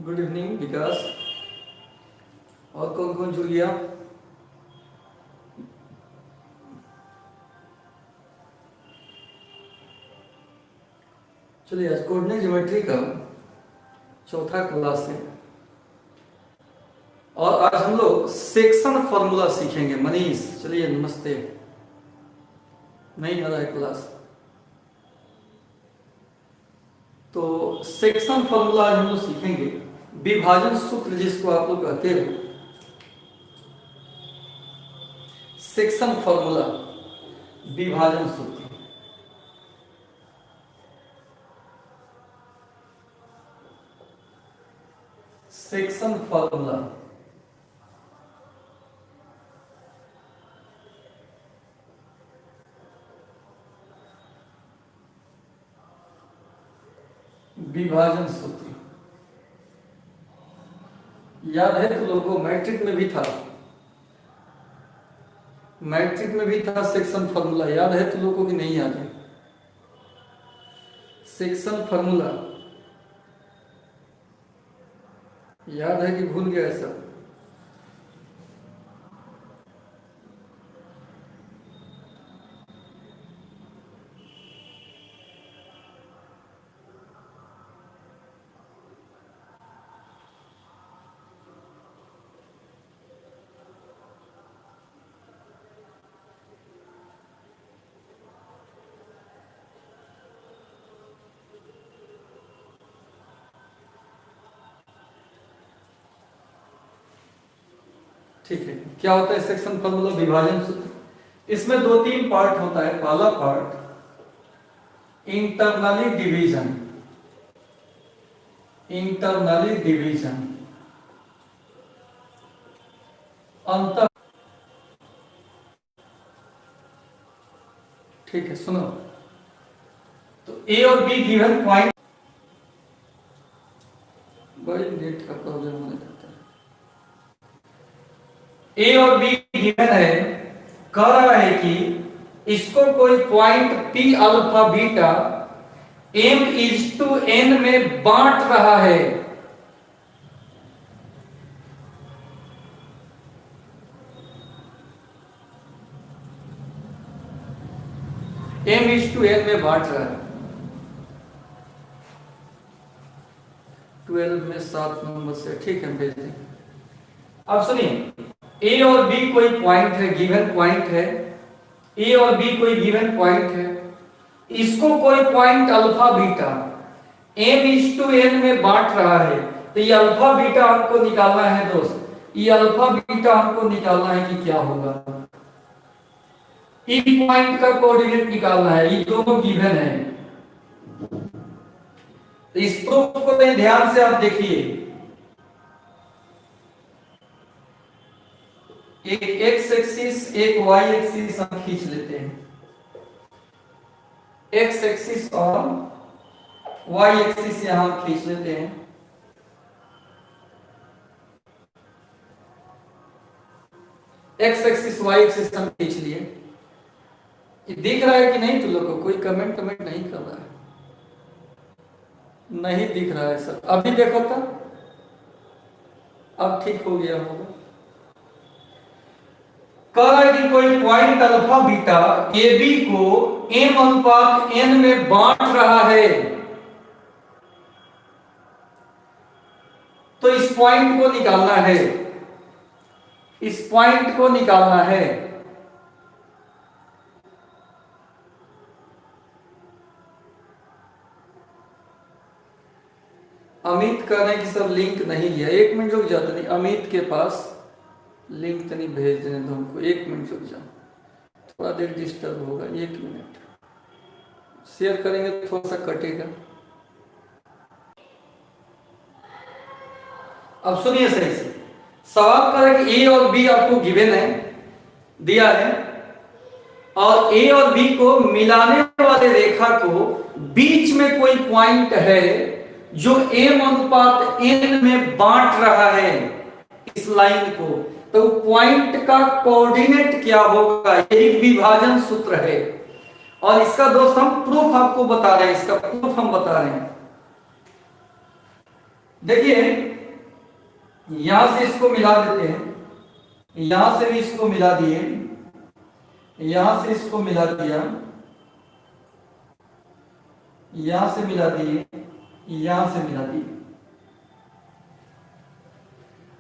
Good evening विकास। और कौन कौन जुड़ गया? चलिए, आज कोऑर्डिनेट ज्योमेट्री का चौथा क्लास है और आज हम लोग सेक्शन फॉर्मूला सीखेंगे। मनीष, चलिए नमस्ते। नहीं आ रहा है क्लास तो सेक्शन फॉर्मूला आज हम लोग सीखेंगे। विभाजन सूत्र जिसको आप लोग कहते हो, सेक्शन फॉर्मूला, विभाजन सूत्र। सेक्शन फॉर्मूला विभाजन सूत्र याद है तो लोगों को? मैट्रिक में भी था, मैट्रिक में भी था सेक्शन फॉर्मूला। याद है तो लोगों की नहीं याद है? सेक्शन फॉर्मूला याद है कि भूल गया सब? ठीक है। क्या होता है सेक्शन फॉर्मूला, विभाजन सूत्र? इसमें दो तीन पार्ट होता है। पहला part internally division, internally division अंतर। ठीक है, सुनो तो ए और बी गिवन पॉइंट, बड़ी नेट का प्रॉब्लम होने लगता है। ए और बी गिवन है, कह रहा है कि इसको कोई point P alpha beta m is to n में बांट रहा है। m इज टू n में बांट रहा है। 12 में 7 नंबर से, ठीक है, भेज दें। अब सुनिए, ए और बी कोई पॉइंट है, गिवन पॉइंट है। ए और बी कोई गिवन पॉइंट है, इसको कोई point alpha beta m is to n में बांट रहा है। तो ये अल्फा बीटा हमको निकालना है दोस्त। ये अल्फा बीटा हमको निकालना है कि क्या होगा। इस पॉइंट का कोऑर्डिनेट निकालना है। ये दोनों गिवन है। तो इस प्रूफ को ध्यान से आप देखिए। एक एक्स एक्सिस, एक वाई एक्सिस हम खींच लेते हैं। एक्स एक्सिस और वाई एक्सिस यहां खींच लेते हैं। एक्स एक्सिस वाई एक्सिस हम खींच लिए। ये दिख रहा है कि नहीं? तुम लोग को कोई कमेंट नहीं कर रहा है? नहीं दिख रहा है सर। अभी देखो तो, अब ठीक हो गया होगा। कह रहा है कि कोई point alpha beta A B को m अनुपात n में बांट रहा है। तो इस पॉइंट को निकालना है, इस पॉइंट को निकालना है। अमित कह रहे हैं कि सब लिंक नहीं लिया। 1 मिनट रुक जाते नहीं, अमित के पास लिंक तो नहीं भेज देने दो हमको। 1 मिनट रुक जाओ, थोड़ा देर डिस्टर्ब होगा। 1 मिनट शेयर करेंगे, थोड़ा सा कटेगा। अब सुनिए सही से, सवाल कर रहे कि ए और बी आपको गिवन है, दिया है, और ए और बी को मिलाने वाले रेखा को बीच में कोई पॉइंट है जो m अनुपात n में बांट रहा है इस लाइन को। तो पॉइंट का कोऑर्डिनेट क्या होगा? यही विभाजन सूत्र है। और इसका दोस्त हम प्रूफ आपको बता रहे हैं, इसका प्रूफ हम बता रहे हैं। देखिए, यहां से इसको मिला देते हैं, यहां से भी इसको मिला दिए, यहां से इसको मिला दिया, यहां से मिला दिए, यहां से मिला दिए।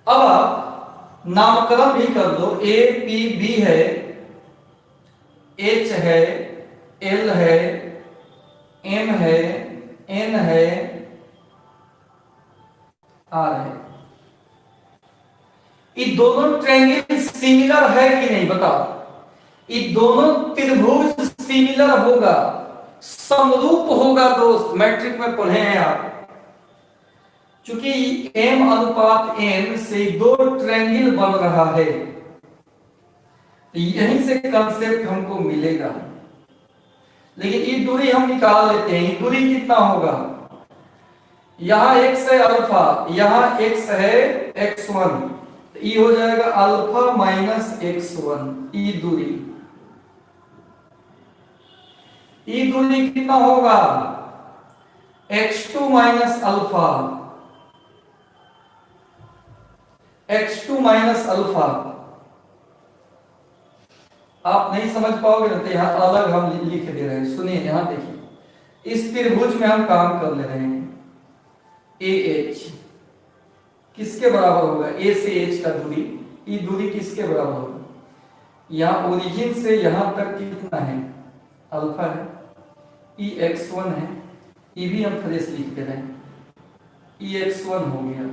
अब आप नामकरण भी कर दो, ए पी बी है, एच है, एल है, एम है, एन है, आर है। ये दोनों ट्रायंगल सिमिलर है कि नहीं बताओ? ये दोनों त्रिभुज सिमिलर होगा, समरूप होगा दोस्त, मैट्रिक में पढ़े हैं आप। क्योंकि m अनुपात n से दो ट्रायंगल बन रहा है, यहीं से कंसेप्ट हमको मिलेगा। लेकिन ये दूरी हम निकाल लेते हैं, ये दूरी कितना होगा? यहां x है अल्फा, यहां x है x1, तो ये हो जाएगा अल्फा माइनस x1। ये दूरी कितना होगा? x2 minus alpha, x2 minus alpha. आप नहीं समझ पाओगे ना, तो यहां अलग हम लिख दे रहे हैं। सुनिए, यहां देखिए, इस त्रिभुज में हम काम कर ले रहे हैं। AH किसके बराबर होगा? A से H का दूरी, ये दूरी किसके बराबर होगा? यहां ओरिजिन से यहां तक कितना है? अल्फा है, E x1 है, ये भी हम फ्रेश लिख दे रहे हैं, E x1 हो गया,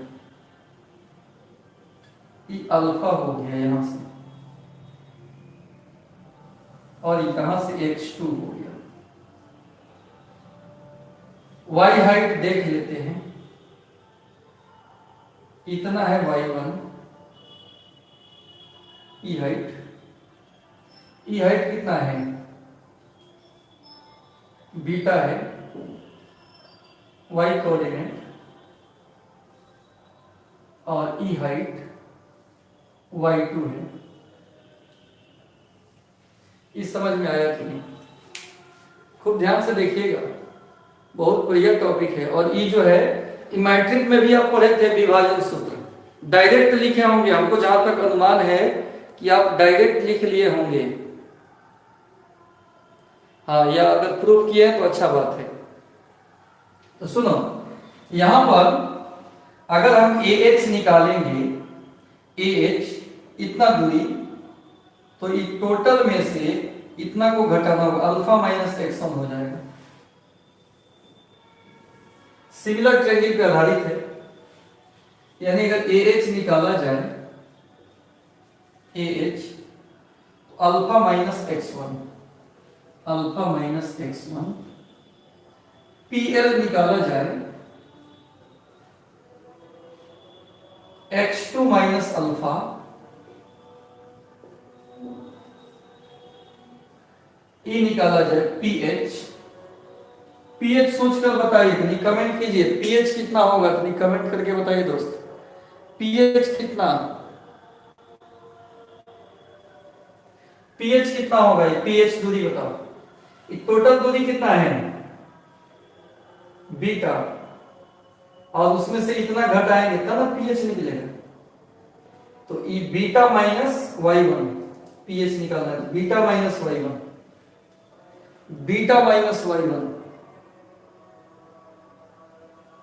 E अल्फा हो गया यहां से, और यहां से x2 हो गया। y हाइट देख लेते हैं, इतना है y1, E हाइट कितना है? बीटा है, y कोऑर्डिनेट, और E हाइट y2 है। इस समझ में आया कि नहीं? खूब ध्यान से देखिएगा, बहुत बढ़िया टॉपिक है। और ये जो है, मैट्रिक में भी आप पढ़े थे विभाजन सूत्र, डायरेक्ट लिखे होंगे, हमको जहां तक अनुमान है कि आप डायरेक्ट लिख लिए होंगे। हाँ, या अगर प्रूफ किए हैं तो अच्छा बात है। तो सुनो, यहां पर अगर हम AH निकालेंगे, AH इतना दूरी, तो ये टोटल में से इतना को घटाना होगा, अल्फा माइनस x1 हो जाएगा। सिमिलर ट्रायंगल पे आधारित है, यानी अगर AH निकाला जाए, AH तो alpha minus x1, alpha minus x1, PL निकाला जाए x2 माइनस अल्फा, E निकाला जाए PH। PH सोचकर बताइए, इतनी कमेंट कीजिए, PH कितना होगा, इतनी कमेंट करके बताइए दोस्त, PH कितना? PH कितना होगा? ये PH दूरी बताओ, ये टोटल दूरी कितना है? बीटा, और उसमें से इतना घटाएंगे तब ना PH निकलेगा। तो ये बीटा माइनस y1, PH निकालना है, beta minus y1, beta minus y1,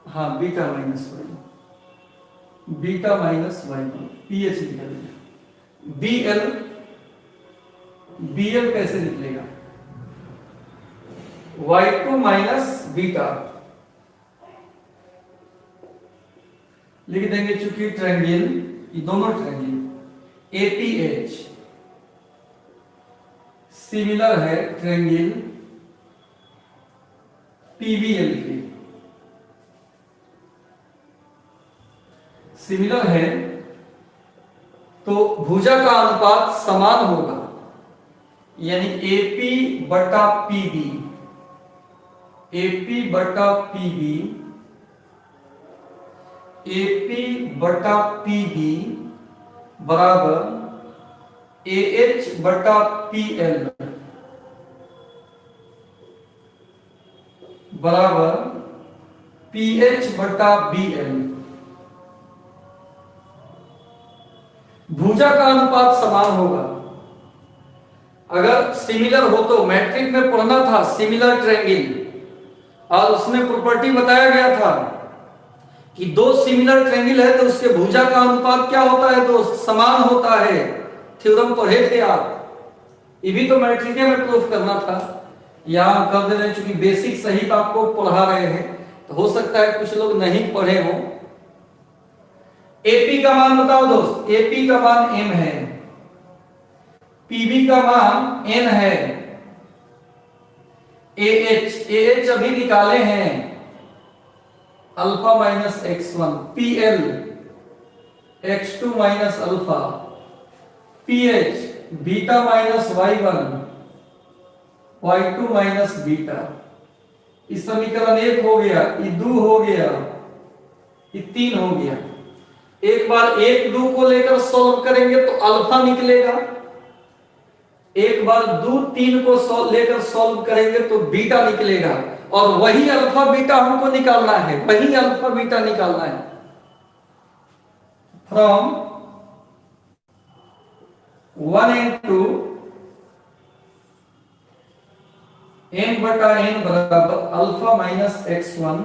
हाँ beta minus y1, beta minus y1, PH निकलेगा। BL कैसे निकलेगा? y2 माइनस बीटा लिख देंगे, चूंकि ट्रायंगल, ये दोनों ट्रायंगल APH सिमिलर है ट्रायंगल PBL के, सिमिलर है, तो भुजा का अनुपात समान होगा, यानी AP बटा PB, AP बटा PB, AP बटा PB बराबर AH बटा PL बराबर PH बटा BL। भुजा का अनुपात समान होगा। अगर सिमिलर हो तो मैट्रिक में पढ़ना था सिमिलर ट्रायंगल, और उसमें प्रॉपर्टी बताया गया था कि दो सिमिलर ट्रायंगल है तो उसके भुजा का अनुपात क्या होता है दोस्त, समान होता है। थ्योरम पढ़े थे आप, ये भी तो मैट्रिक में प्रूफ करना था। यहाँ कर दे रहे चूंकि बेसिक सहित आपको पढ़ा रहे हैं तो हो सकता है कुछ लोग नहीं पढ़े हो। एपी का मान बताओ दोस्त, एपी का मान m है, पीबी का मान n है, AH अभी निकाले हैं alpha minus x1, PL x2 minus alpha, PH beta minus y1, y2 minus beta. इस समीकरण 1 हो गया, ये 2 हो गया, ये 3 हो गया। एक बार 1 2 को लेकर सॉल्व करेंगे तो अल्फा निकलेगा, एक बार 2 3 को लेकर सॉल्व करेंगे तो बीटा निकलेगा, और वही अल्फा बीटा हमको निकालना है, वही अल्फा बीटा निकालना है। फ्रॉम 1 into n बटा n बराबर alpha minus x1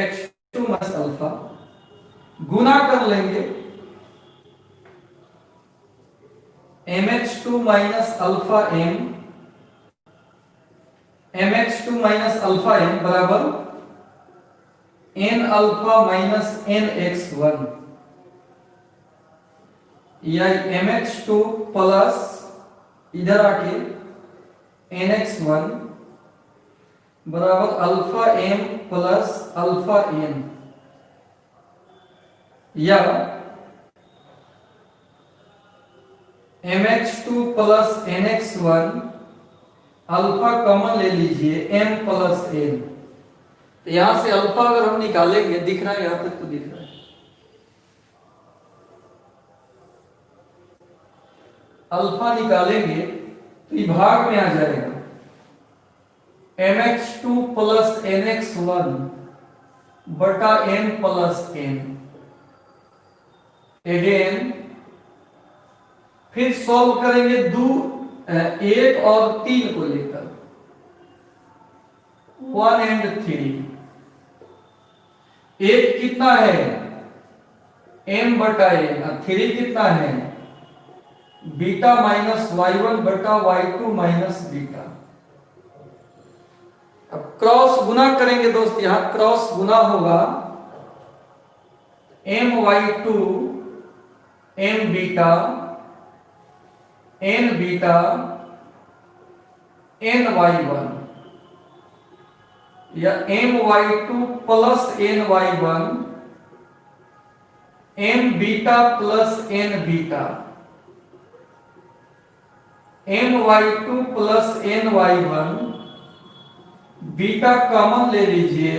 x2 minus alpha, गुना कर लेंगे mh2 minus alpha m, mh2 minus alpha m बराबर n alpha minus n x1, या mh2 प्लस इधर आके nx1 बराबर alpha m plus alpha n, या mh2 plus nx1 alpha common ले लीजिए m प्लस n। तो यहां से अल्फा अगर हम निकालेंगे, दिख रहा है यहां तक तो दिख रहा है, अल्फा निकालेंगे तो ये भाग में आ जाएगा mh2 प्लस nx1 बटा n प्लस n। अगेन फिर सॉल्व करेंगे 1 और 3 को लेकर, 1 and 3। 1 कितना है m बटा n, और 3 कितना है बीटा माइनस y1 बटा y2 माइनस बीटा। अब क्रॉस गुना करेंगे दोस्त, यहां क्रॉस गुना होगा my2 m beta n beta ny1, या my2 plus ny1 m beta plus n beta, my2 plus ny1 beta common ले लीजिए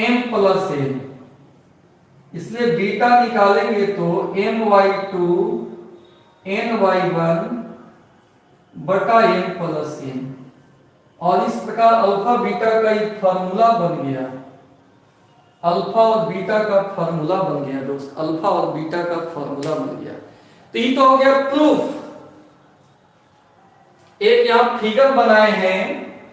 m प्लस n, इसलिए बीटा निकालेंगे तो my2 ny1 बटा m प्लस n, और इस प्रकार अल्फा बीटा का एक फार्मूला बन गया, अल्फा और बीटा का फार्मूला बन गया दोस्त, अल्फा और बीटा का फार्मूला बन गया। तो ये तो हो गया प्रूफ। एक यहां फिगर बनाए हैं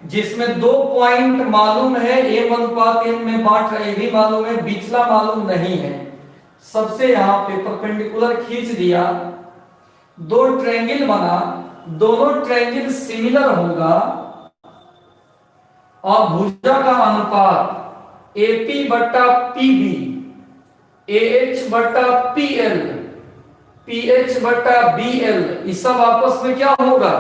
जिसमें 2 पॉइंट मालूम है, m अनुपात n में बांट रहे भी मालूम है, बिचला मालूम नहीं है। सबसे यहां पे परपेंडिकुलर खींच दिया, 2 ट्रायंगल बना, दोनों ट्रायंगल सिमिलर होगा और भुजा का अनुपात AP बटा PB, AH बटा PL, PH बटा BL, ये सब आपस में क्या होगा,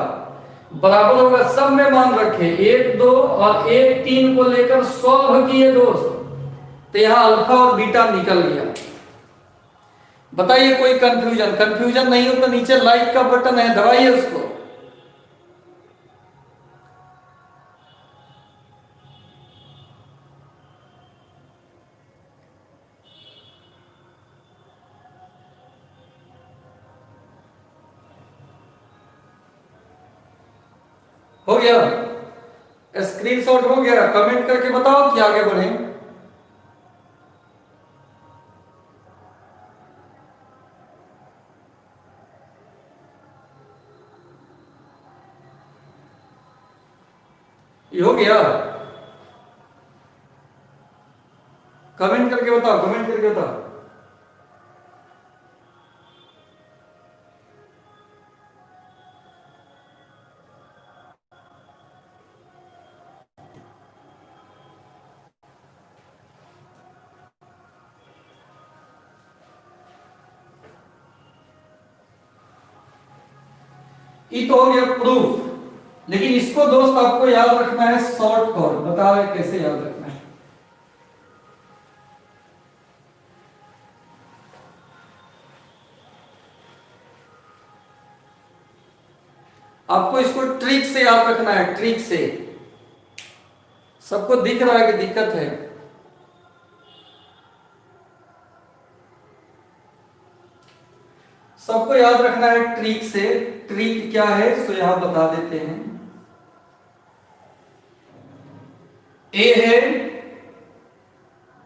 बराबर होगा। सब में मान रखे 1 2 और 1 3 को लेकर सॉल्व किए दोस्त, तो यहां अल्फा और बीटा निकल गया। बताइए कोई कंफ्यूजन? कंफ्यूजन नहीं हो तो नीचे लाइक का बटन है, दबाइए उसको। हो गया, स्क्रीनशॉट हो गया, कमेंट करके बताओ कि आगे बढ़े। ये हो गया? कमेंट करके बताओ, कमेंट करके बताओ। ये तो हो गया प्रूफ, लेकिन इसको दोस्त आपको याद रखना है शॉर्ट कॉर्ड। बताओ कैसे याद रखना है। आपको इसको ट्रिक से याद रखना है, ट्रिक से। सबको दिख रहा है कि दिक्कत है? सबको याद रखना है ट्रिक से। ट्रिक क्या है सो यहां बता देते हैं। ए है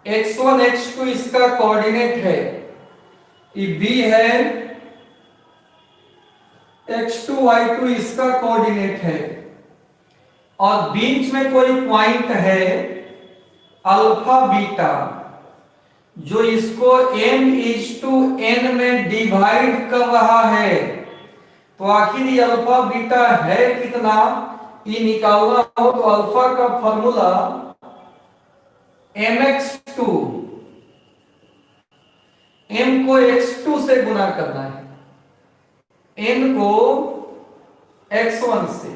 x1 x2 इसका कोऑर्डिनेट है, ये बी है x2 y2 इसका कोऑर्डिनेट है, और बीच में कोई पॉइंट है अल्फा बीटा जो इसको m/n में डिवाइड कर रहा है। तो आखिर ये अल्फा बीटा है कितना, ये निकालना हो तो अल्फा का फॉर्मूला mx2, m को x2 से गुना करना है, n को x1 से,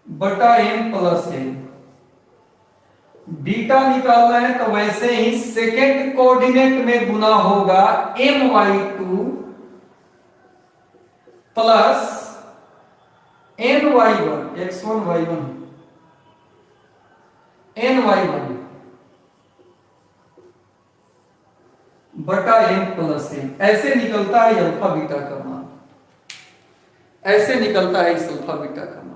बटा m प्लस n। बीटा निकालना है तो वैसे ही सेकेंड कोऑर्डिनेट में गुना होगा my2 plus ny1, x1 y1 ny1 बटा m प्लस n। ऐसे निकलता है अल्फा बीटा का मान, ऐसे निकलता है इस अल्फा बीटा का मान।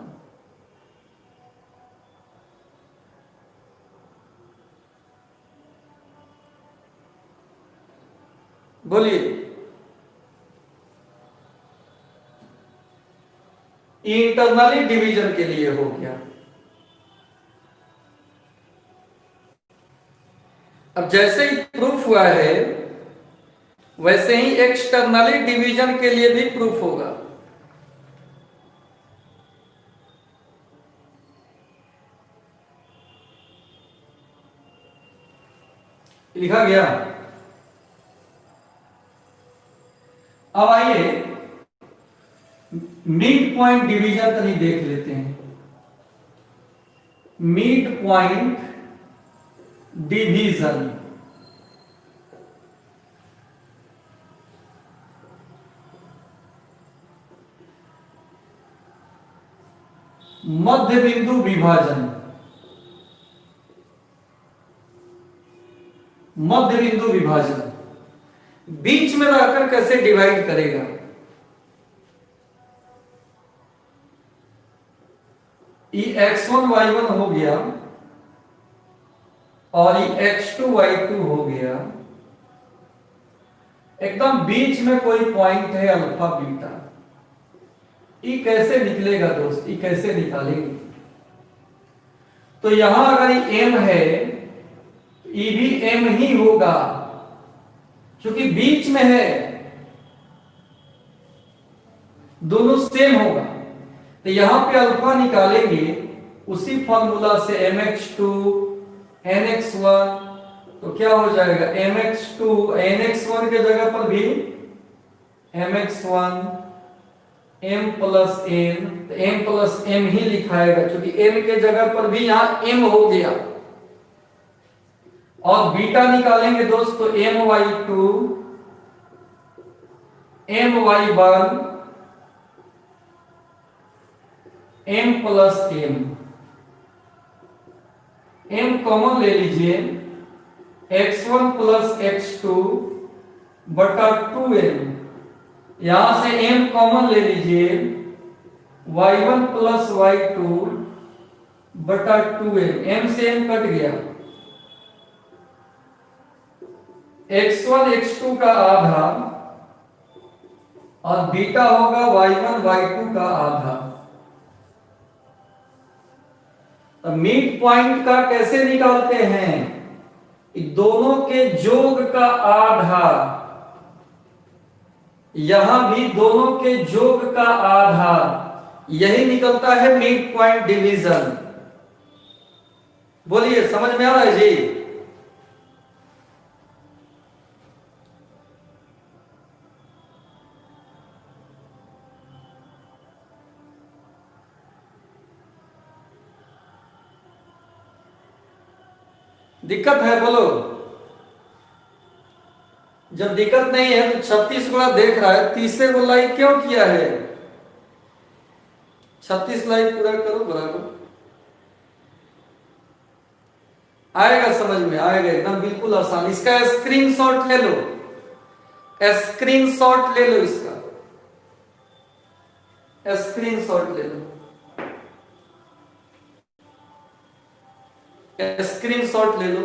बोलिए। इंटरनली डिवीजन के लिए हो गया। अब जैसे ही प्रूफ हुआ है वैसे ही एक्सटर्नली डिवीजन के लिए भी प्रूफ होगा। लिखा गया। अब आइए मिड पॉइंट डिवीजन तनी देख लेते हैं। मिड पॉइंट डिवीजन, मध्य बिंदु विभाजन, मध्य बिंदु विभाजन बीच में रहकर कैसे डिवाइड करेगा। ये x1 y1 हो गया और ये x2 y2 हो गया, एकदम बीच में कोई पॉइंट है अल्फा बीटा। ये कैसे निकलेगा दोस्त, ये कैसे निकालेंगे? तो यहां अगर ये m है, ये भी m ही होगा क्योंकि बीच में है, दोनों सेम होगा। तो यहां पे अल्फा निकालेंगे उसी फॉर्मूला से mx2 nx1, तो क्या हो जाएगा mx2 nx1 के जगह पर भी mx1 m प्लस n, तो m प्लस m ही लिखाएगा क्योंकि m के जगह पर भी यहां m हो गया। और बीटा निकालेंगे दोस्त तो my2 my1 m plus m, m common ले लीजिए, x1 प्लस x2 बटा 2m, यहां से m कॉमन ले लीजिए, y1 प्लस y2 बटा 2m, m से m कट गया, x1 x2 का आधा और बीटा होगा y1 y2 का आधा। मिड पॉइंट का कैसे निकालते हैं? दोनों के योग का आधा, यहां भी दोनों के योग का आधा, यही निकलता है मिड पॉइंट डिवीजन। बोलिए समझ में आ रहा है जी? दिक्कत है बोलो। जब दिक्कत नहीं है तो 36 गुणा देख रहा है, 30 से को लाइक क्यों किया है? 36 लाइक पूरा करो बराबर, आएगा समझ में, आएगा एकदम बिल्कुल आसान। इसका स्क्रीनशॉट ले लो, स्क्रीनशॉट ले लो, इसका स्क्रीनशॉट ले लो, स्क्रीनशॉट ले लो।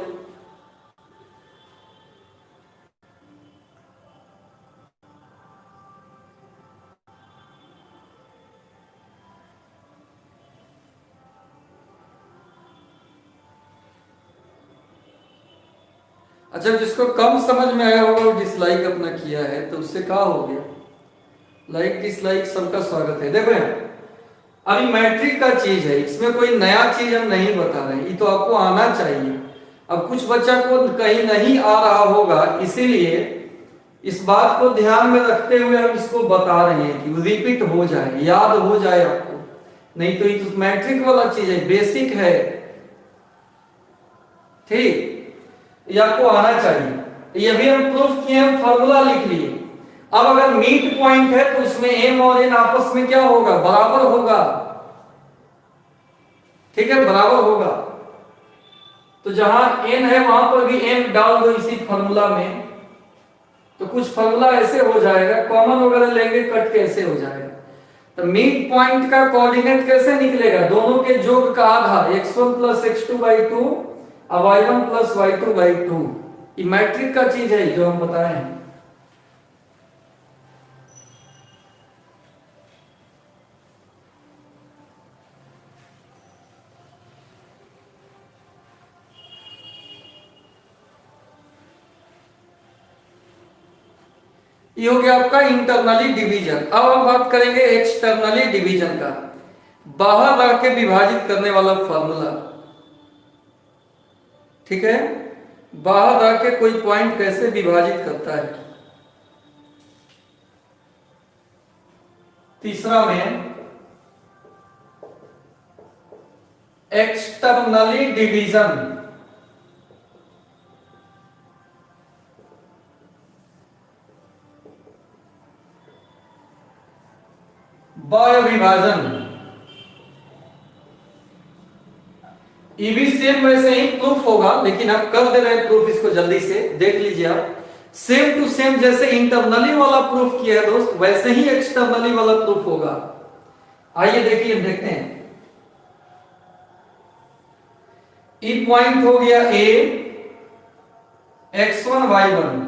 अच्छा, जिसको कम समझ में आया होगा वो डिसलाइक अपना किया है, तो उससे क्या हो गया? लाइक डिसलाइक सबका स्वागत है। देखो अभी मैट्रिक का चीज है, इसमें कोई नया चीज हम नहीं बता रहे, ये तो आपको आना चाहिए। अब कुछ बच्चा को कहीं नहीं आ रहा होगा, इसीलिए इस बात को ध्यान में रखते हुए हम इसको बता रहे हैं कि रिपीट हो जाए, याद हो जाए आपको। नहीं तो ये तो मैट्रिक वाला चीज है, बेसिक है, ठीक, ये आपको आना चाहिए। ये भी हम प्रूफ किए, हम फॉर्मूला लिख लिए। अब अगर मीट पॉइंट है तो उसमें एम और एन आपस में क्या होगा? बराबर होगा, ठीक है, बराबर होगा। तो जहां एन है वहां पर भी एन डाल दो इसी फॉर्मूला में, तो कुछ फॉर्मूला ऐसे हो जाएगा, कॉमन वगैरह लेंगे कट कैसे हो जाएगा। तो मीट पॉइंट का कोऑर्डिनेट कैसे निकलेगा? दोनों के योग का आधा, x1 प्लस x2/2 और y1 प्लस y2/2। ये मैट्रिक का चीज है जो हम बताए हैं। ये हो गया आपका इंटरनली डिवीजन। अब हम बात करेंगे एक्सटर्नली डिवीजन का, बाहर रह के विभाजित करने वाला फॉर्मूला, ठीक है। बाहर रह के कोई पॉइंट कैसे विभाजित करता है? तीसरा में एक्सटर्नली डिवीजन, बाह्य विभाजन, ये भी सेम वैसे ही प्रूफ होगा, लेकिन आप कर दे रहे हैं प्रूफ, इसको जल्दी से देख लीजिए आप। सेम टू सेम जैसे इंटरनली वाला प्रूफ किया है दोस्त, वैसे ही एक्सटर्नली वाला प्रूफ होगा। आइए देखिए, देखते हैं। ई पॉइंट हो गया ए, x1 y1,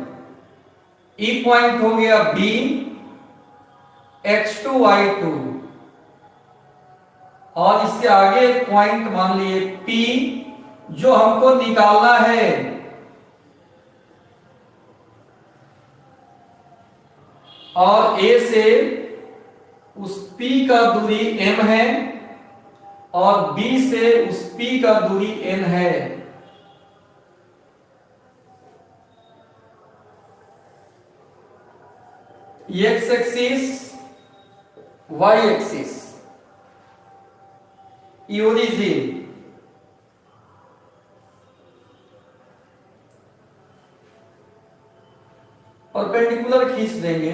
ई पॉइंट हो गया बी, x2 y2, और इससे आगे एक पॉइंट मान लिए P जो हमको निकालना है। और A से उस P का दूरी m है और B से उस P का दूरी n है। x axis, y axis, origin, perpendicular खींच देंगे।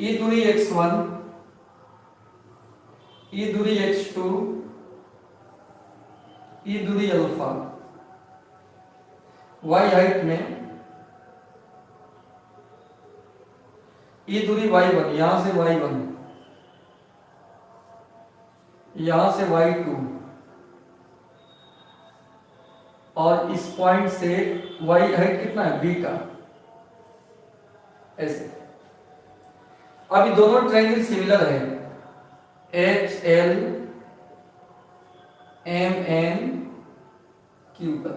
ये दूरी x1, ये दूरी x2, ये दूरी अल्फा, y हाइट में, ये दूरी y1, यहां से y1, यहां से y2, और इस पॉइंट से y हाइट कितना है? बीटा, ऐसे। अब ये दोनों ट्रायंगल सिमिलर है, H L M N Q का।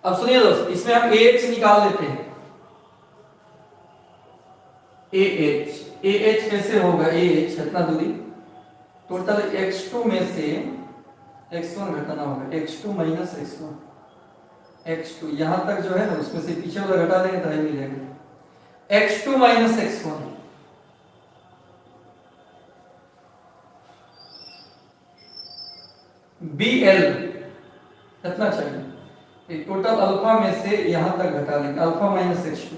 अब सुनिए दोस्त, इसमें हम AH निकाल लेते हैं। AH कैसे होगा? AH इतना दूरी टोटल x2 में से x1 घटाना होगा, x2 माइनस x1 यहां तक जो है ना उसमें से पीछे वाला घटा देंगे तो ही मिलेगा x2 माइनस x1। BL कितना चाहिए? टोटल अल्फा में से यहां तक घटा देंगे, alpha minus x2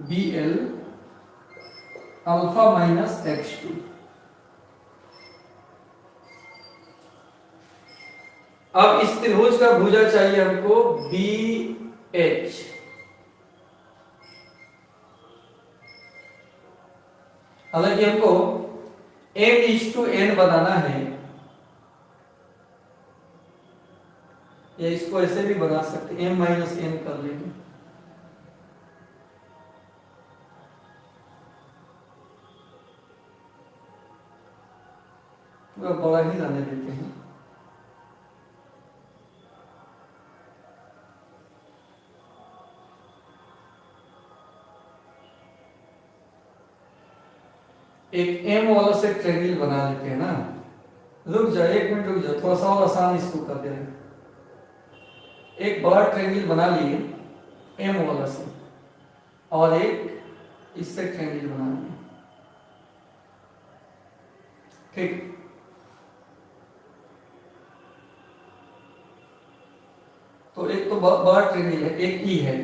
BL alpha minus x2। अब इस त्रिभुज का भुजा चाहिए हमको BH। हालांकि हमको m/n बनाना है, या इसको ऐसे भी बना सकते, m-n कर लेंगे। पूरा बड़ा ही रहने देते हैं। एक m वाला से ट्रायंगल बना लेते हैं ना। रुक जा, 1 मिनट रुक जा, थोड़ा सा और आसान इसको कर दे रहे। एक बड़ा ट्रायंगल बना लिए m वाला से, और एक इससे ट्रायंगल बना लिए, ठीक। तो एक तो बड़ा ट्रायंगल है, एक ई है।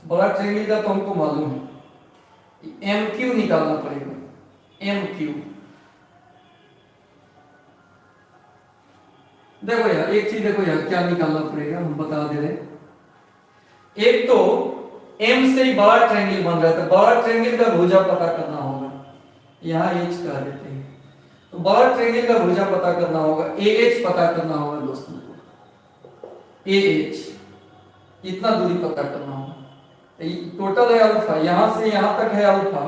बड़ा ट्रायंगल का तो हमको मालूम है, एम क्यू निकालना पड़ेगा, एम क्यू। देखो यार एक चीज, देखो यार क्या निकालना पड़ेगा, हम बता दे रहे। एक तो एम से ही बड़ा ट्रायंगल बन रहा था, बड़ा ट्रायंगल का भुजा पता करना होगा, यहाँ एच कह देते हैं। तो बड़ा ट्रायंगल का भुजा पता करना होगा, AH पता करना होगा दोस्तों को। AH इतना दूरी पता करना होगा। टोटल है अल्फा, यहां से यहां तक है अल्फा,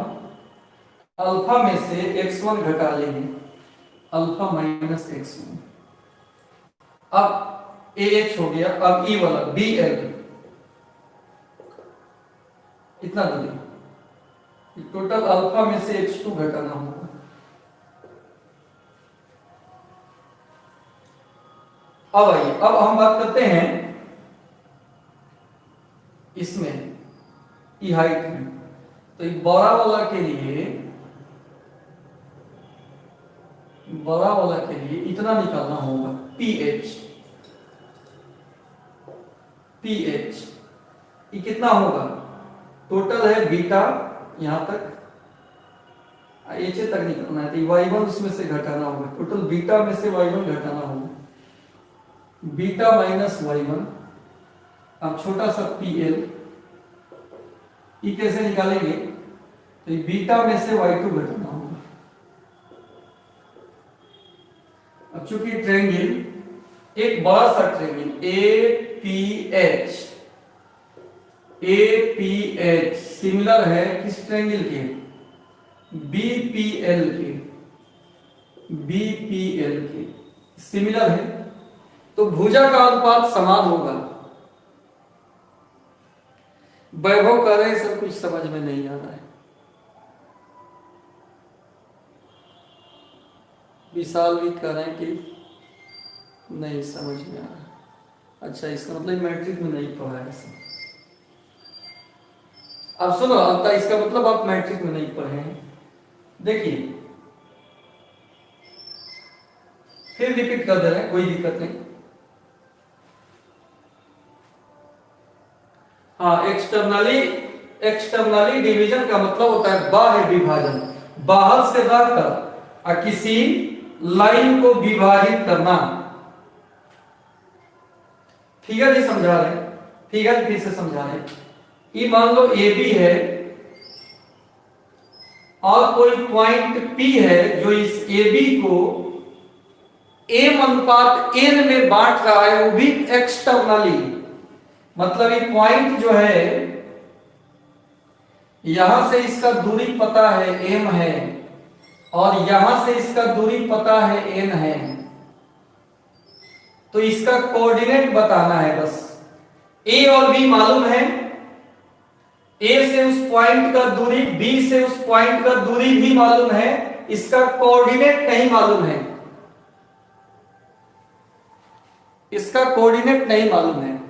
अल्फा में से x1 घटा लेंगे, अल्फा माइनस x1। अब AH हो गया। अब E वाला BL इतना दूरी, टोटल अल्फा में से x2 घटाना होगा। अब आइए, अब हम बात करते हैं इसमें ई हाइट में। तो बड़ा वाला के लिए, बड़ा वाला के लिए इतना निकालना होगा PH। ये कितना होगा? टोटल है बीटा, यहां तक एच तक निकालना है, तो y1 उसमें से घटाना होगा, टोटल बीटा में से y1 घटाना होगा, बीटा माइनस y1। अब छोटा सा PL, ये कैसे निकालेंगे? तो बीटा में से y2 घटाना होगा। अब चूंकि ट्रायंगल एक बड़ा सा ट्रायंगल APH सिमिलर है किस ट्रायंगल के? BPL के सिमिलर है, तो भुजा का अनुपात समान होगा। वैभव कह रहे हैं सब कुछ समझ में नहीं आ रहा है, विशाल भी कह रहे हैं कि नहीं समझ में आ रहा। अच्छा, इसका मतलब मैट्रिक में नहीं पढ़ा है ऐसा। अब सुनो, अब इसका मतलब आप मैट्रिक में नहीं पढ़े हैं। देखिए फिर रिपीट कर दे रहे हैं, कोई दिक्कत नहीं। हाँ, एक्सटर्नली डिवीजन का मतलब होता है बाह्य विभाजन, बाहर से रहकर किसी लाइन को विभाजित करना। फिगर ही समझा रहे, फिगर फिर से समझा रहे। ये मान लो AB है और कोई पॉइंट P है जो इस AB को m/n में बांट रहा है, वो भी एक्सटर्नली। मतलब ये पॉइंट जो है यहां से इसका दूरी पता है m है, और यहां से इसका दूरी पता है n है, तो इसका कोऑर्डिनेट बताना है बस। a और b मालूम है, a से उस पॉइंट का दूरी, b से उस पॉइंट का दूरी भी मालूम है, इसका कोऑर्डिनेट नहीं मालूम है, इसका कोऑर्डिनेट नहीं मालूम है।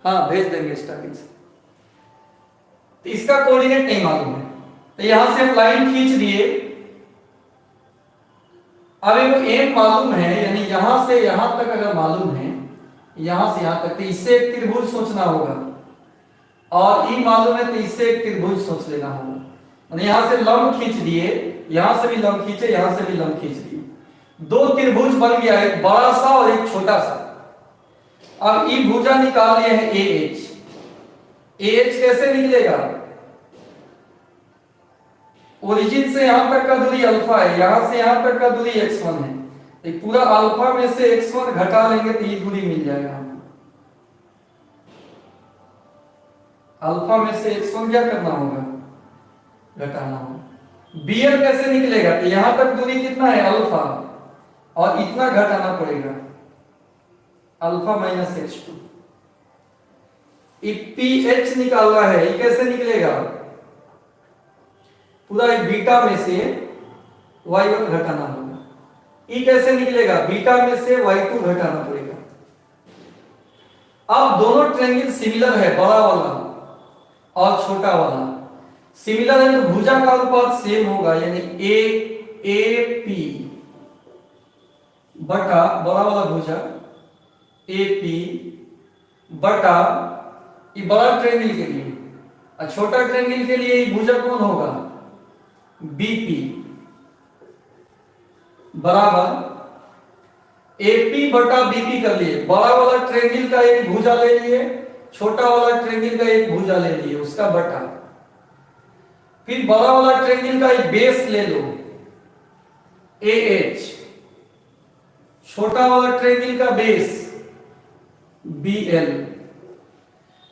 हाँ भेज देंगे स्टार्टिंग से। तो इसका कोऑर्डिनेट नहीं मालूम है, तो यहां से हम लाइन खींच दिए। अब इनको m मालूम है, यानी यहां से यहां तक अगर मालूम है, यहां से यहां तक, तो इससे एक त्रिभुज सोचना होगा, और e मालूम है तो इससे एक त्रिभुज सोच लेना होगा। यहां से लंब खींच दिए, यहां से भी लंब खींचे, यहां से भी लंब खींच दिए, दो त्रिभुज बन गया, एक बड़ा सा और एक छोटा सा। अब ई भुजा निकाल लिए हैं AH। AH कैसे निकलेगा? ओरिजिन से यहां तक का दूरी अल्फा है, यहां से यहां तक का दूरी x1 है, एक पूरा अल्फा में से x1 घटा लेंगे तो ये दूरी मिल जाएगा हमको। अल्फा में से x1 क्या करना होगा? घटाना होगा। BL कैसे निकलेगा? तो यहां तक दूरी कितना है? अल्फा, और इतना घटाना पड़ेगा, अल्फा माइनस x2। PH निकालना है, ये कैसे निकलेगा? पूरा एक बीटा में से y1 घटाना होगा। ई कैसे निकलेगा? बीटा में से y2 घटाना पड़ेगा। अब दोनों ट्रायंगल सिमिलर है, बड़ा वाला और छोटा वाला सिमिलर है, तो भुजा का अनुपात सेम होगा, यानी AP बटा बड़ा वाला भुजा AP बटा, ये बड़ा ट्रायंगल के लिए, और छोटा ट्रायंगल के लिए भुजा कौन होगा? BP बराबर AP बटा BP कर लिए। बड़ा वाला ट्रायंगल का एक भुजा ले लिए, छोटा वाला ट्रायंगल का एक भुजा ले लिए, उसका बटा, फिर बड़ा वाला ट्रायंगल का एक बेस ले लो AH, छोटा वाला ट्रायंगल का बेस BL,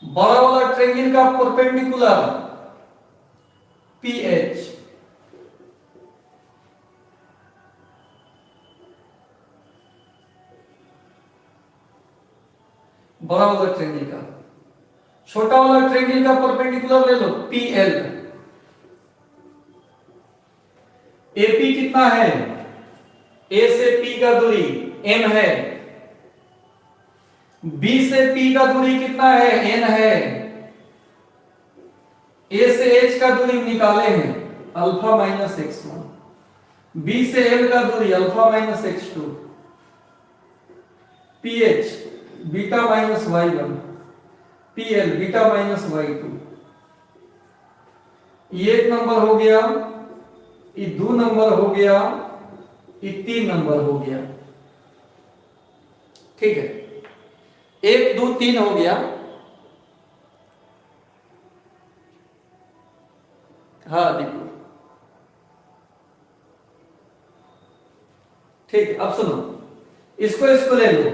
बड़ा वाला ट्रायंगल का परपेंडिकुलर PH, बड़ा वाला ट्रायंगल का, छोटा वाला ट्रायंगल का परपेंडिकुलर ले लो PL। AP कितना है? A से P का दूरी m है, B से P का दूरी कितना है? n है। A से H का दूरी निकाले हैं, अल्फा माइनस x1, B से L का दूरी alpha minus x2, PH beta minus y1, PL beta minus y2। ये एक नंबर हो गया, ये दो नंबर हो गया, ये तीन नंबर हो गया। ठीक है, एक दो तीन हो गया। हाँ देखो, ठीक है। अब सुनो, इसको ले लो,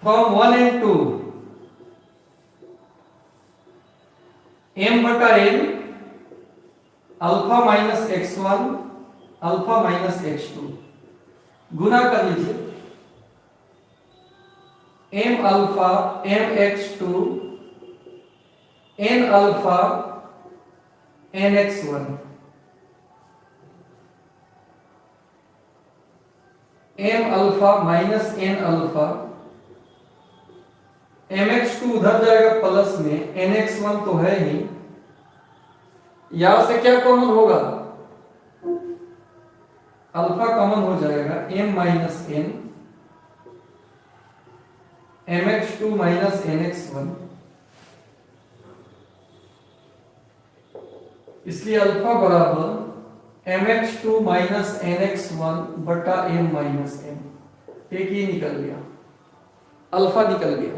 फ्रॉम 1 and 2 m बटा n alpha minus x1 alpha minus x2 गुना कर लीजिए, m alpha m x2 n alpha n x1 m alpha minus n alpha, mx2 उधर जाएगा प्लस में, nx1 तो है ही, यहां से क्या कॉमन होगा? अल्फा कॉमन हो जाएगा, m minus n, mx2 minus nx1, इसलिए अल्फा बराबर mx2 माइनस nx1 बटा m माइनस n। एक ही निकल गया, अल्फा निकल गया।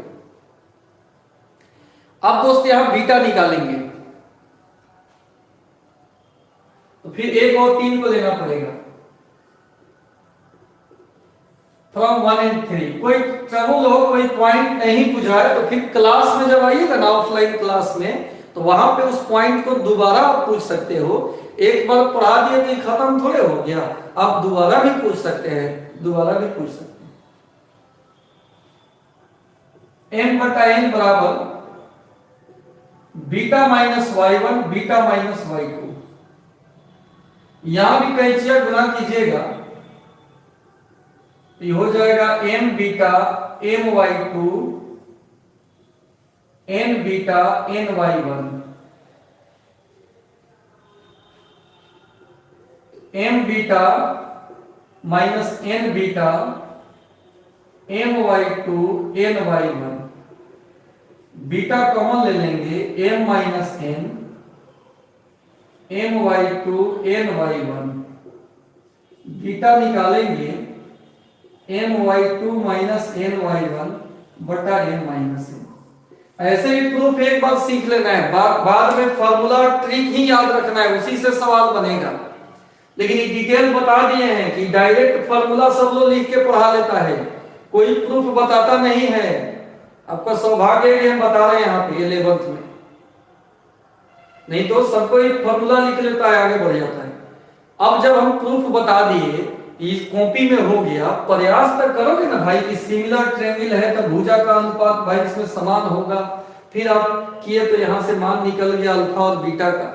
अब दोस्त यहां बीटा निकालेंगे, तो फिर एक और तीन को लेना पड़ेगा। From 1 and 3। कोई ट्रबल हो, कोई पॉइंट नहीं बुझाए तो फिर क्लास में जब आइएगा ना, ऑफलाइन क्लास में, तो वहां पे उस पॉइंट को दोबारा आप पूछ सकते हो। एक बार पढ़ा दिए तो खत्म थोड़े हो गया, आप दोबारा भी पूछ सकते हैं, दोबारा भी पूछ सकते हैं। m बटा n बराबर beta minus y1 beta minus y2। यहां भी कैंचिया गुना कीजिएगा तो ये हो जाएगा m beta my2 n beta ny1, m beta minus n beta my2 ny1। Beta common ले लेंगे, m minus n my2 ny1। Beta निकालेंगे my2 माइनस ny1 बटा m माइनस n। ऐसे ही प्रूफ एक बार सीख लेना है, बाद में फॉर्मूला ट्रिक ही याद रखना है, उसी से सवाल बनेगा। लेकिन ये डिटेल बता दिए हैं कि डायरेक्ट फॉर्मूला सब लोग लिख के पढ़ा लेता है, कोई प्रूफ बताता नहीं है। आपका सौभाग्य है कि हम बता रहे हैं यहाँ पे 11th में, नहीं तो सबको एक फॉर्मूला लिख लेता है, आगे बढ़ जाता है। अब जब हम प्रूफ बता दिए, इस कॉपी में हो गया, प्रयास तक करोगे ना भाई कि सिमिलर ट्रायंगल है तो भुजा का अनुपात भाई इसमें समान होगा। फिर आप किए तो यहां से मान निकल गया अल्फा और बीटा का।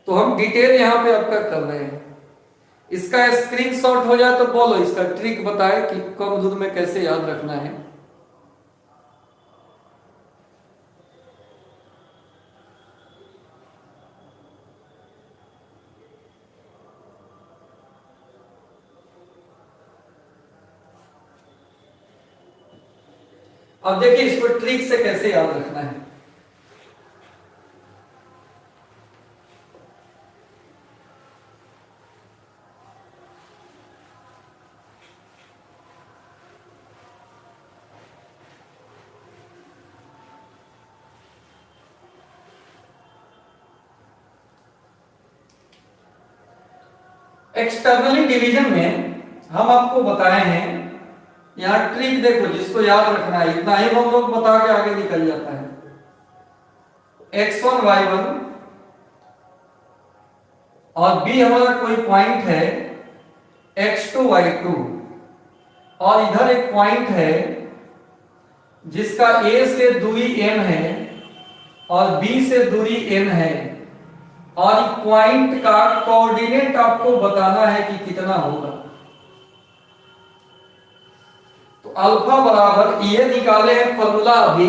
तो हम डिटेल यहां पे आपका कर रहे हैं। इसका स्क्रीनशॉट हो जाए तो बोलो, इसका ट्रिक बताए कि कम दूर में कैसे याद रखना है। अब देखिए इसको ट्रिक से कैसे याद रखना है। एक्सटर्नली डिवीजन में हम आपको बताए हैं, यहां ट्रिक देखो, जिसको याद रखना है इतना ही हम लोग बता के आगे निकल जाता है। x1 y1 और b हमारा कोई पॉइंट है x2 y2, और इधर एक पॉइंट है जिसका a से दूरी m है और b से दूरी n है, और पॉइंट का कोऑर्डिनेट आपको बताना है कि कितना होगा। तो अल्फा बराबर ये निकाले हैं फॉर्मूला, अभी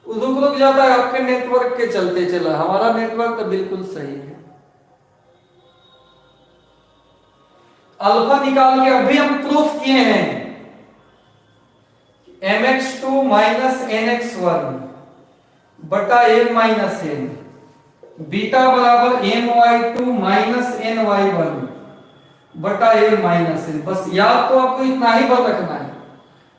रुक जाता है आपके नेटवर्क के चलते चला, हमारा नेटवर्क तो बिल्कुल सही है। अल्फा निकाल के अभी हम प्रूफ किए हैं mx2 माइनस nx1 बटा m माइनस n, बीटा बराबर my2 माइनस ny1 बटा m माइनस n। बस याद तो आपको इतना ही बात रखना है,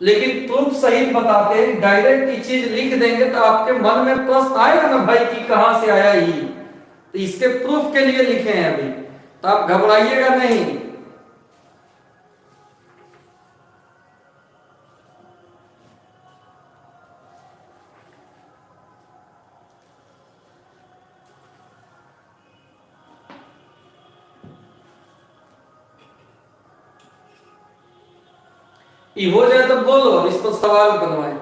लेकिन प्रूफ सहित बताते हैं। डायरेक्ट ये चीज लिख देंगे तो आपके मन में प्रश्न आएगा ना भाई कि कहां से आया ये, तो इसके प्रूफ के लिए लिखे हैं अभी, तो आप घबराइएगा नहीं। ये हो जाए तो बोलो, अब इस पर सवाल बनवाए।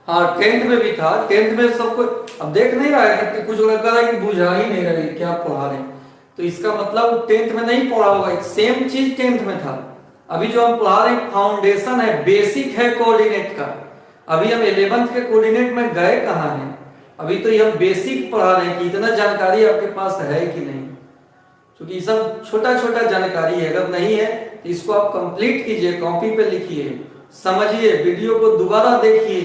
हाँ, 10th में भी था। 10th में सबको अब देख नहीं रहा है कि कुछ लग रहा है कि बुझा ही नहीं रहे क्या पढ़ा रहे, तो इसका मतलब 10th में नहीं पढ़ा होगा। एक सेम चीज 10th में था। अभी जो हम पढ़ा रहे हैं फाउंडेशन है, बेसिक है कोऑर्डिनेट का। अभी हम 11th के कोऑर्डिनेट में गए कहाँ हैं, अभी तो ये हम बेसिक पढ़ा रहे हैं कि इतना जानकारी आपके पास है कि नहीं, क्योंकि सब छोटा छोटा जानकारी है। अगर नहीं है तो इसको आप कंप्लीट कीजिए, कॉपी पे लिखिए, समझिए, वीडियो को दोबारा देखिए,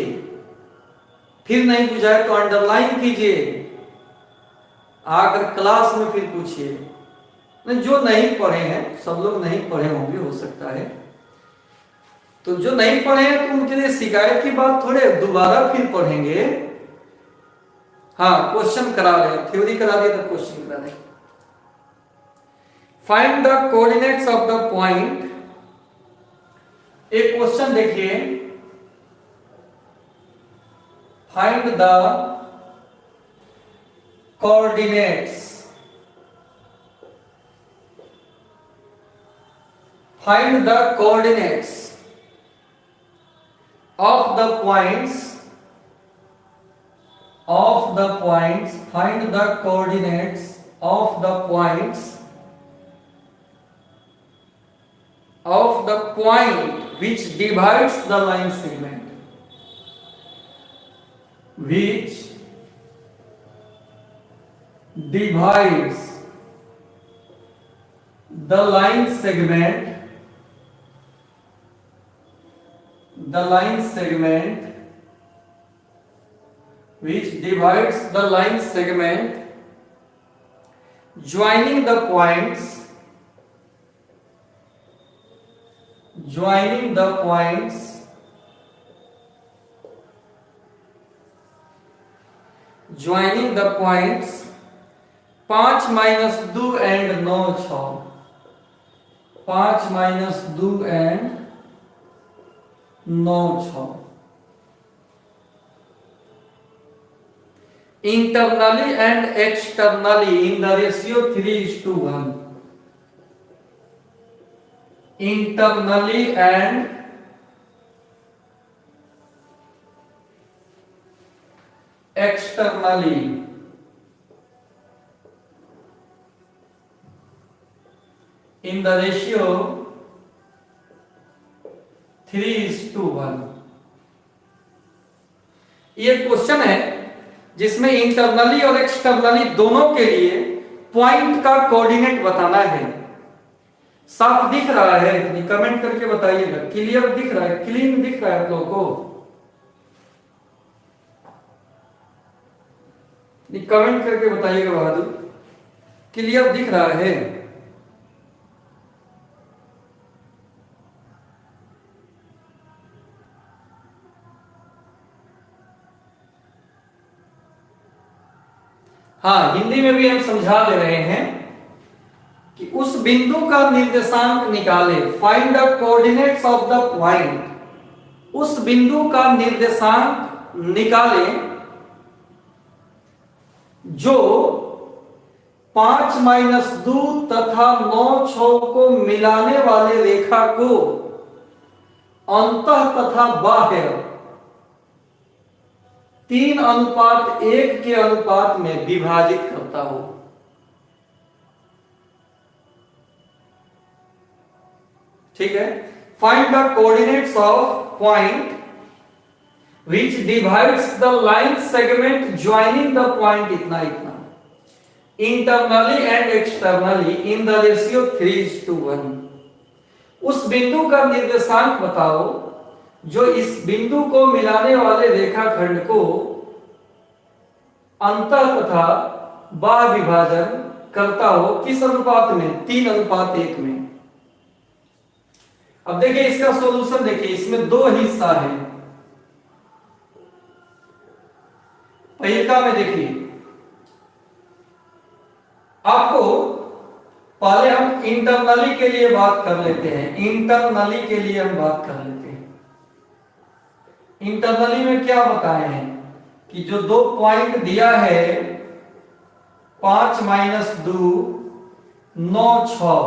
फिर नहीं बुझाए तो अंडरलाइन कीजिए, आकर क्लास में फिर पूछिए। जो नहीं पढ़े हैं, सब लोग नहीं पढ़े होंगे हो सकता है, तो जो नहीं पढ़े हैं तो उनके लिए शिकायत की बात थोड़े, दोबारा फिर पढ़ेंगे। हाँ, क्वेश्चन करा रहे, थ्योरी करा दिया तो क्वेश्चन करा रहे। Find the coordinates of the point. एक क्वेश्चन देखिए, find the coordinates, find the coordinates of the points, find the coordinates of the points of the point which divides the line segment, which divides the line segment, which divides the line segment joining the points joining the points 5 minus 2 and 9 6, 5 minus 2 and 9 6, internally and externally in the ratio 3:1, internally and externally in the ratio 3:1। ये question है जिसमें internally और externally दोनों के लिए point का coordinate बताना है। साफ दिख रहा है? कमेंट करके बताइएगा। क्लियर दिख रहा है? क्लीन दिख रहा है आप लोगों को? कमेंट करके बताइएगा बहादुर, क्लियर दिख रहा है? हाँ, हिंदी में भी हम समझा दे रहे हैं कि उस बिंदु का निर्देशांक निकाले। Find the coordinates of the point, उस बिंदु का निर्देशांक निकाले जो 5 माइनस 2 तथा 9 6 को मिलाने वाले रेखा को अंतः तथा बाह्य 3:1 के अनुपात में विभाजित करता हो। ठीक है। Find the coordinates of point which divides the line segment joining the point इतना इतना, internally and externally in the ratio 3:1। उस बिंदु का निर्देशांक बताओ जो इस बिंदु को मिलाने वाले रेखाखंड को अंतः तथा बाह्य विभाजन करता हो। किस अनुपात में? 3:1 में। अब देखिए इसका सॉल्यूशन देखिए, इसमें 2 हिस्सा है। पहिलका में देखिए, आपको पहले हम इंटरनली के लिए बात कर लेते हैं। इंटरनली के लिए हम बात कर लेते हैं। इंटरनली में क्या बताए हैं कि जो 2 पॉइंट दिया है 5 माइनस 2 9 6,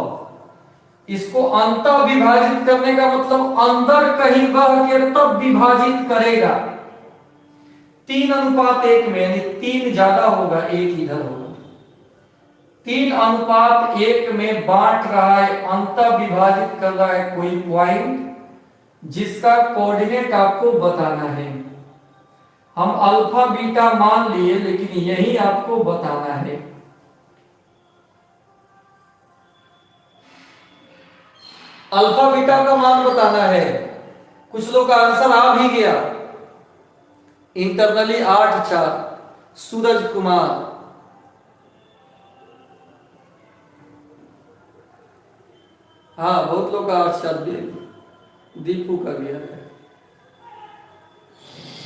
इसको अंतर विभाजित करने का मतलब अंदर कहीं बह के तब विभाजित करेगा 3:1 में, यानी 3 ज्यादा होगा 1 इधर होगा। 3:1 में बांट रहा है, अंतर विभाजित कर रहा है कोई पॉइंट जिसका कोऑर्डिनेट आपको बताना है। हम अल्फा बीटा मान लिए, लेकिन यही आपको बताना है। अल्फा बीटा का मान बताना है। कुछ लोग का आंसर आ भी गया। इंटरनली 8-4 सूरज कुमार। हाँ, बहुत लोग का 8-4 दीपू का भी है।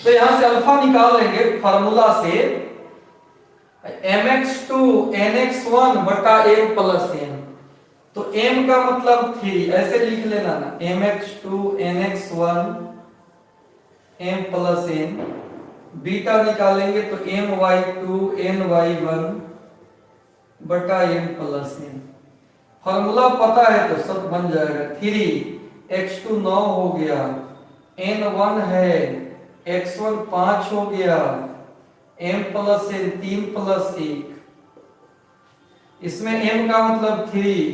तो यहां से अल्फा निकाल लेंगे फार्मूला से, mx2 nx1 बटा m प्लस n। तो m का मतलब 3, ऐसे लिख लेना ना, mx2 nx1 m plus n। Beta निकालेंगे तो my2 ny1 बटा m प्लस n। फॉर्मूला पता है तो सब बन जाएगा। 3 x2 9 हो गया, n1 है, x1 5 हो गया, m प्लस n 3 प्लस 1। इसमें m का मतलब 3,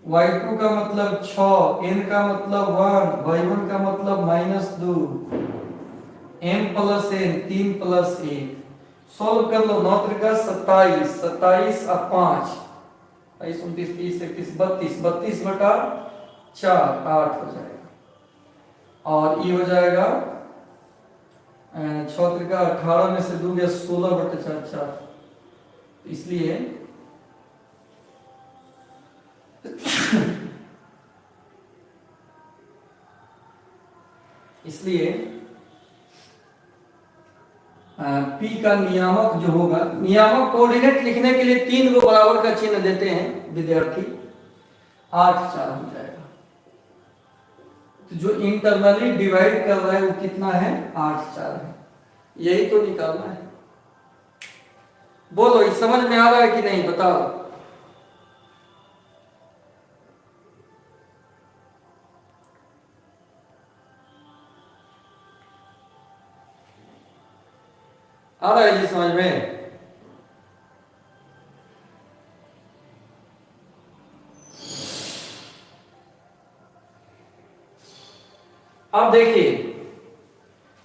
y2 का मतलब 6, n का मतलब 1, y1 का मतलब -2, m plus n 3 plus 1। Solve कर लो। 9 त्रिका 27, 27 और 5 22 29 30 31 32, 32 बटा 4 8 हो जाएगा। और ये हो जाएगा 6 त्रिका 18 में से 2 गया 16 बटे 4 4। इसलिए इसलिए P का नियामक जो होगा, नियामक कोऑर्डिनेट लिखने के लिए 3 को बराबर का चिन्ह देते हैं विद्यार्थी। 8-4 हो जाएगा। तो जो इंटरनली डिवाइड कर रहा है वो कितना है? 8-4 है। यही तो निकालना है। बोलो, ये समझ में आ रहा है कि नहीं, बताओ। आ रहा है जी समझ में? अब देखिए,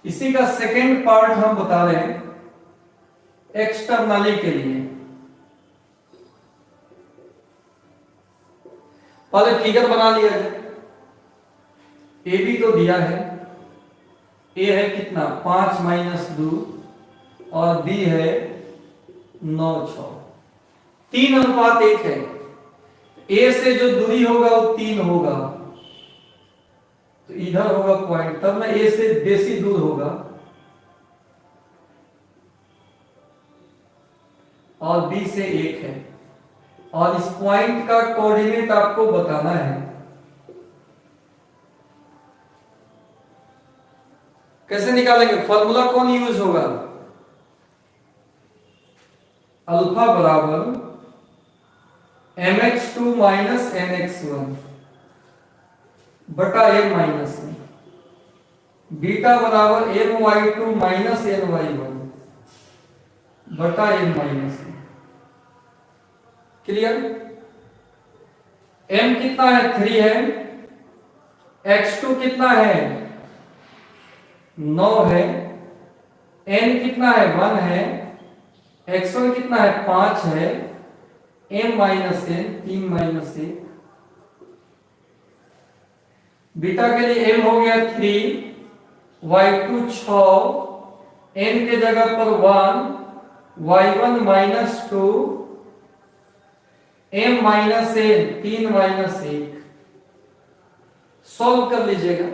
इसी का सेकेंड पार्ट हम बता रहे हैं एक्सटर्नली के लिए। पहले फिगर बना लिया जाए। ए बी तो दिया है। ए है कितना? 5 - 2 और बी है 9-6। 3:1 है। ए से जो दूरी होगा वो 3 होगा, तो इधर होगा पॉइंट, तब ना ए से बेसी दूर होगा। और बी से 1 है। और इस पॉइंट का कोऑर्डिनेट आपको बताना है। कैसे निकालेंगे? फॉर्मूला कौन यूज होगा? अल्फा बराबर mx2 माइनस nx1 बटा m माइनस n। बीटा बराबर my2 माइनस ny1 बटा m minus n। Clear? m कितना है? 3 है। x2 कितना है? 9 है। n कितना है? 1 है। x1 कितना है? 5 है। m minus n 3 minus 1। Beta के लिए m हो गया 3, y2 6, n के जगह पर 1, y1 -2, m minus n 3 minus 1। Solve कर लीजिएगा।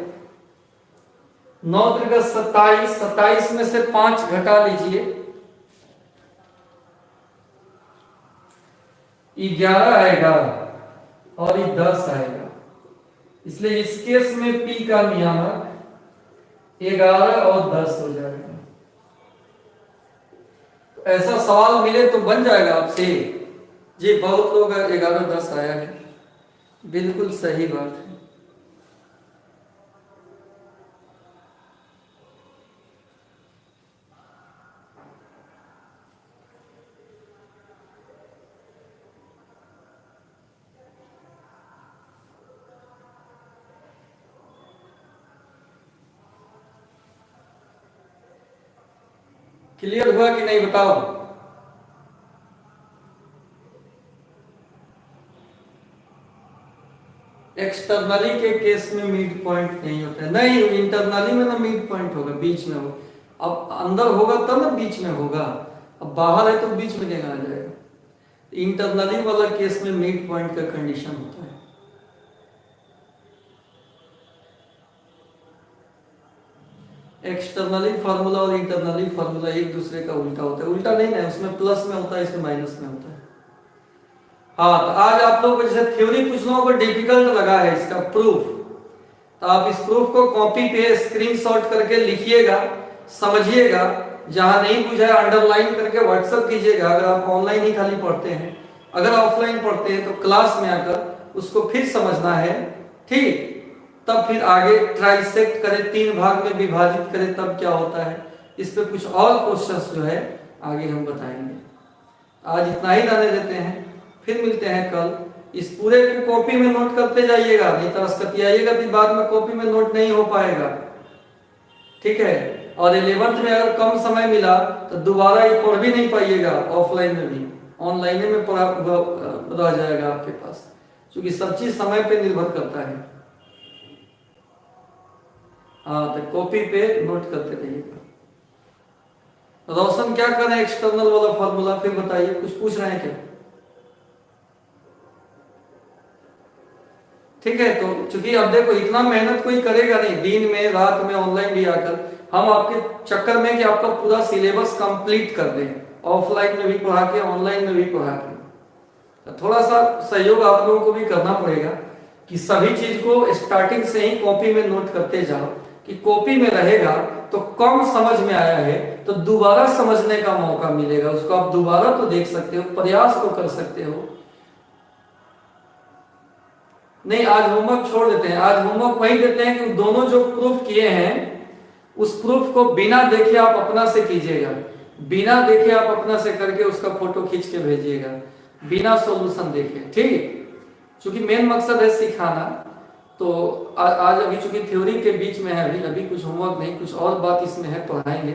9 त्रिका 27, 27 में से 5 घटा लीजिए, 11 आएगा और ये 10 आएगा। इसलिए इस केस में P का नियामक 11 और 10 हो जाएगा। तो ऐसा सवाल मिले तो बन जाएगा आपसे जी। बहुत लोग 11-10 आया है, बिल्कुल सही बात है। क्लियर हुआ कि नहीं बताओ? एक्सटर्नली के केस में मिड पॉइंट नहीं होता है, नहीं इंटरनली में ना मिड पॉइंट होगा, बीच में होगा। अब अंदर होगा तब ना बीच में होगा, अब बाहर है तो बीच में क्या आ जाएगा। इंटरनली वाला केस में मिड पॉइंट का कंडीशन होता है। एक्सटर्नली फार्मूला और इंटरनली फार्मूला एक दूसरे का उल्टा होता है, उल्टा नहीं ना, उसमें प्लस में होता है, इसमें माइनस में होता है। हाँ, तो आज आप लोगों को जैसे थ्योरी कुछ लोगों को डिफिकल्ट लगा है इसका प्रूफ, तो आप इस प्रूफ को कॉपी पे स्क्रीनशॉट करके लिखिएगा, समझिएगा, जहां नहीं बुझा अंडरलाइन करके व्हाट्सएप कीजिएगा। अगर आप ऑनलाइन ही खाली पढ़ते हैं, अगर ऑफलाइन पढ़ते हैं तो क्लास में आकर उसको फिर समझना है, ठीक, तब फिर आगे ट्राइसेक्ट करें, 3 भाग में विभाजित करें, तब क्या होता है। इस पे कुछ और क्वेश्चंस जो है आगे हम बताएंगे। आज इतना ही रहने देते हैं, फिर मिलते हैं कल। इस पूरे को कॉपी में नोट करते जाइएगा, नहीं तो अस्कतियाइएगा तो बाद में कॉपी में नोट नहीं हो पाएगा, ठीक है। और 11th में अगर कम समय मिला तो दोबारा ये पढ़ भी नहीं पाइएगा, ऑफलाइन में भी, ऑनलाइन में पढ़ा रह जाएगा आपके पास, क्योंकि सब चीज समय पे निर्भर करता है। हाँ, तो कॉपी पे नोट करते रहिएगा। रोशन क्या करें एक्सटर्नल वाला फॉर्मूला, फिर बताइए, कुछ पूछ रहे हैं क्या? ठीक है, तो चूंकि अब देखो इतना मेहनत कोई करेगा नहीं, दिन में रात में ऑनलाइन भी आकर, हम आपके चक्कर में कि आपका पूरा सिलेबस कंप्लीट कर दें, ऑफलाइन में भी पढ़ा के ऑनलाइन में भी पढ़ा के, तो थोड़ा सा सहयोग आप लोगों को भी करना पड़ेगा कि सभी चीज को स्टार्टिंग से ही कॉपी में नोट करते जाओ, कि कॉपी में रहेगा तो कम समझ में आया है तो दोबारा समझने का मौका मिलेगा, उसको आप दोबारा तो देख सकते हो, प्रयास तो कर सकते हो। नहीं, आज होमवर्क छोड़ देते हैं, आज होमवर्क वही देते हैं कि दोनों जो प्रूफ किए हैं उस प्रूफ को बिना देखे आप अपना से कीजिएगा, बिना देखे आप अपना से करके उसका फोटो खींच के भेजिएगा, बिना सॉल्यूशन देखे, ठीक। क्योंकि मेन मकसद है सिखाना। तो आज अभी चूंकि थ्योरी के बीच में है, अभी कुछ होमवर्क नहीं, कुछ और बात इसमें है, पढ़ाएंगे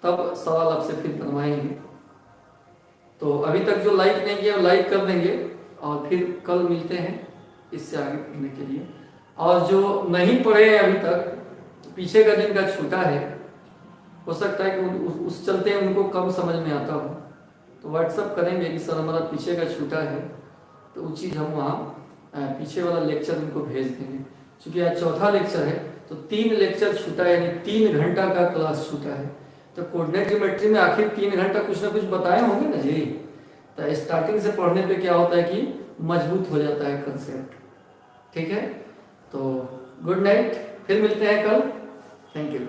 तब सवाल आपसे फिर बनवाएंगे। तो अभी तक जो लाइक नहीं किया लाइक कर देंगे, और फिर कल मिलते हैं इससे आगे पढ़ने के लिए। और जो नहीं पढ़े हैं अभी तक, पीछे का जिनका छूटा है, हो सकता है कि उस चलते उनको कम समझ में आता हो, तो व्हाट्सअप करेंगे कि सर हमारा पीछे का छूटा है, तो वो चीज़ हम वहाँ पीछे वाला लेक्चर उनको भेज देंगे। क्योंकि आज चौथा लेक्चर है तो 3 लेक्चर छूटा है, यानी 3 घंटा का क्लास छूटा है। तो कोऑर्डिनेट ज्योमेट्री में आखिर 3 घंटा कुछ ना कुछ बताए होंगे ना जी। तो स्टार्टिंग से पढ़ने पे क्या होता है कि मजबूत हो जाता है कंसेप्ट, ठीक है। तो गुड नाइट, फिर मिलते हैं कल, थैंक यू।